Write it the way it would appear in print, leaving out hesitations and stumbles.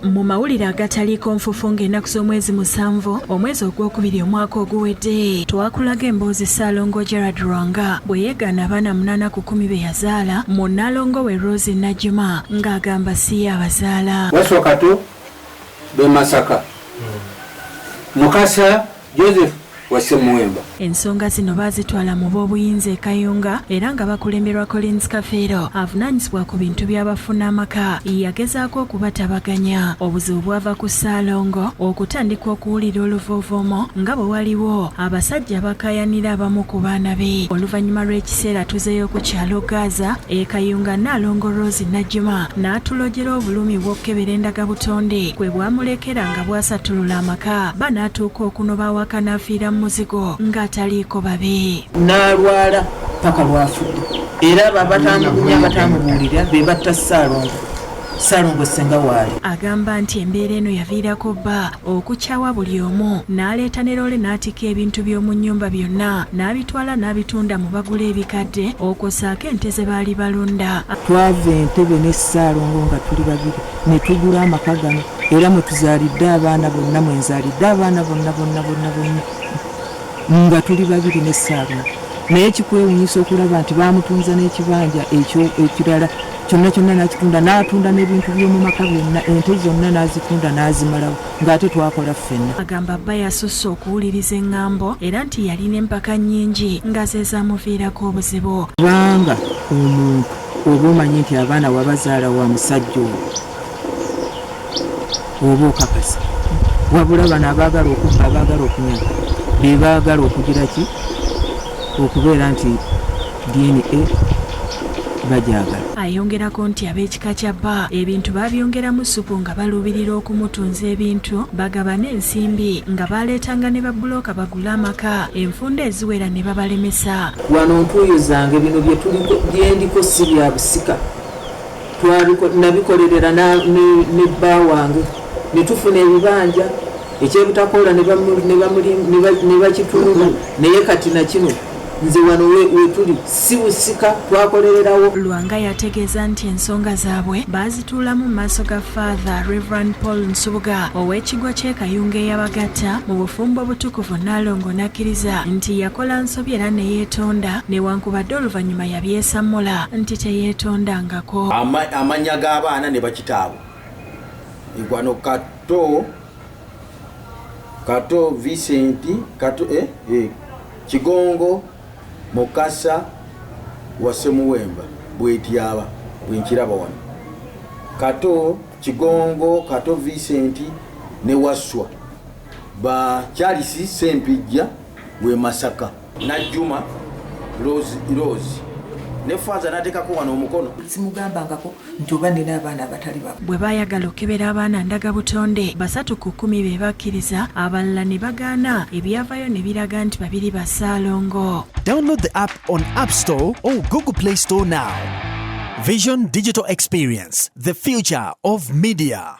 Mu mawulire agataliiko nfufu ng'ennaku z'omwezi 7 omwezi ogwokubiri omwaka oguwedde twakulaga emboozi Ssaalongo Gerard Lwanga bwe yeegaana abaana 8 ku 10 be yazaala mu Nnaalongo we Rose Najjuma ng'agamba si abazaala. Wasooka be Masaka Mukasa Joseph Wasemuwemba. Ensonga zino baazitwala mu b'obuyinza e Kayunga era nga bakulemberwa Collins Kafeero avunaanyizibwa ku bintu by'abafuna amaka yagezaako okubatabaganya. Obuzibu bwava ku Ssaalongo okutandika okuwulira oluvoovomo nga bwe waliwo abasajja bakayanira abamu ku baana be. Oluvannyuma lw'ekiseera tuzeeyo ku kyalo Gaza e Kayunga Nnaalongo Rose Najjuma n'atulojera obulumi bw'okkebera endagabutonde kwe bwamulekera nga bwasatulula amaka banaatuuka okunoba awaka n'afiira muzigo ng'ataliiko babe. N'alwala paka lwafudde era babatambunya batamubuulira be batta Ssaalongo senga waali. Agamba nti embeera eno yaviirako bba okukyawa buli omu n'aleeta ne loole n'atika ebintu by'omu nnyumba byonna n'abitwala n'abitunda mu bagula ebikadde okwosaako ente ze baali balunda. Twava Entebbe ne Ssaalongo nga tuli babiri ne tugula amaka gano era mwe tuzaalidde abaana bonna mwe nzaalidde abaana bonna nga tuli babiri ne Ssaalongo. Naye ekikwewuunyisa okulaba nti baamutunza n'ekibanja ekyo ekirala kyonna n'akitunda n'atunda n'ebintu by'omu maka byonna ente zonna n'azitunda n'azimalawo ng'ate twakola ffenna. Agamba bba yasusse okuwuliriza eŋŋambo era nti yalina empaka nnyingi nga ze zaamuviirako obuzibu. Kubanga omuntu oba omanyi nti abaana wabazaala wa musajja oyo oba okakasa wabula bano abaagala okubba abaagala okunyaga be baagala okugira ki okubeera nti DNA bajagala. Ayongerako nti ab'ekika kya bba ebintu baabyongeramu supu nga baluubirira okumutunza ebintu bagaba n'ensimbi nga baaleetanga ne babbulooka bagula amaka enfunda eziwera ne babalemesa. Wano ntuuyo zange bino byendiko si bya busika nabikolerera ne bba wange ne tufuna ebibanja ekyebutakola ne bakitunga naye kati na kino nze wano wetuli si busika twakolererawo. Lwanga yategeeza nti ensonga zaabwe baazituulamu mu maaso ga Father Reverend Paul Nsubuga ow'ekigo ky'e Kayunga eyabagatta mu bufumbo obutukuvu Nnaalongo n'akkiriza nti yakola nsobi era ne yeetonda newankubadde oluvannyuma yabyesamula nti teyeetondangako. Amannya g'abaana ne bakitaabwe igwano Kato Vincent Kigongo Mukasa Wasemuwemba bwetyaba bwenkiraba wano Kato Kigongo Kato Vincent ne Waswa ba Charles Sempijja we Masaka Najjuma Rose ne faza natekako wano omukono simugambangako nti oba nina abaana abatali babo. Bwe baayagala okebera abaana ndagabutonde 3 ku 10 be bakkiriza abalala ne bagaana ebyavayo ne biraga nti babiri ba Ssaalongo. Download the app on App Store or Google Play Store now. Vision Digital Experience, the future of media.